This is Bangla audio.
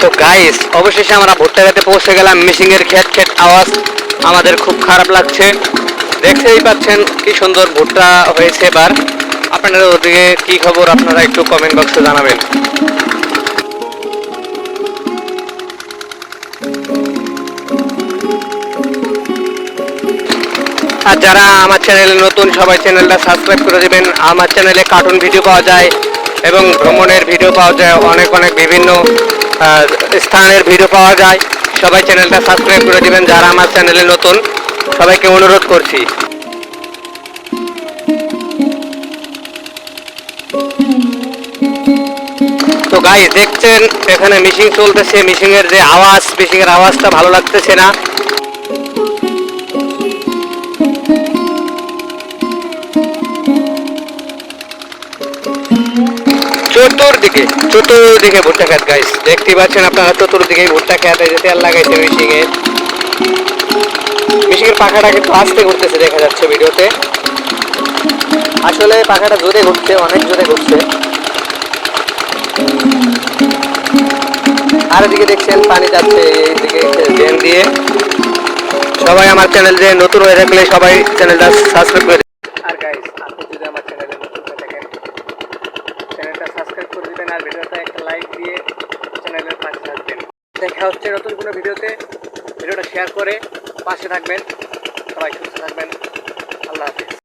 তো গাইস, অবশেষে আমরা ভুট্টা খেতে পৌঁছে গেলাম। মিশিং এর খেট খেট আওয়াজ আমাদের খুব খারাপ লাগছে। দেখতেই পাচ্ছেন কি সুন্দর ভুট্টা হয়েছে এবার। আপনাদের ওদিকে কি খবর আপনারা একটু কমেন্ট বক্সে জানাবেন। আর যারা আমার চ্যানেলে নতুন, সবাই চ্যানেলটা সাবস্ক্রাইব করে দেবেন। আমার চ্যানেলে কার্টুন ভিডিও পাওয়া যায় এবং ভ্রমণের ভিডিও পাওয়া যায়, অনেক অনেক বিভিন্ন স্থানের ভিডিও পাওয়া যায়। সবাই চ্যানেলটা সাবস্ক্রাইব করে দেবেন যারা আমার চ্যানেলে নতুন, সবাইকে অনুরোধ করছি। তো গাইস, দেখছেন এখানে মিশিং চলতেছে। মিশিংয়ের যে আওয়াজ, মিশিংয়ের আওয়াজটা ভালো লাগতেছে না। চতুর্দিকে ভুট্টা খেত গাইস, দেখতেই পাচ্ছেন আপনারা। চতুর্দিকে ভুট্টা খেত, এই যে তেল লাগাইছে মিশিংয়ের। মিশিংয়ের পাখাটা কিন্তু আস্তে ঘুরতেছে দেখা যাচ্ছে ভিডিওতে। আসলে পাখাটা জোরে ঘুরছে, অনেক জোরে ঘুরছে। আর এদিকে দেখছেন পানি যাচ্ছে এইদিকে ড্রেন দিয়ে। সবাই আমার চ্যানেল যে নতুন হয়ে থাকলে সবাই চ্যানেলটা সাবস্ক্রাইব করে। আর গাইস, আপনি যদি আমার চ্যানেলে নতুন হয়ে থাকেন, চ্যানেলটা সাবস্ক্রাইব করে দিবেন আর ভিডিওটা একটা লাইক দিয়ে চ্যানেলের পাশে থাকবেন। দেখা হচ্ছে নতুন কোনো ভিডিওতে। ভিডিওটা শেয়ার করে পাশে থাকবেন। সবাই সুস্থ থাকবেন। আল্লাহ হাফিজ।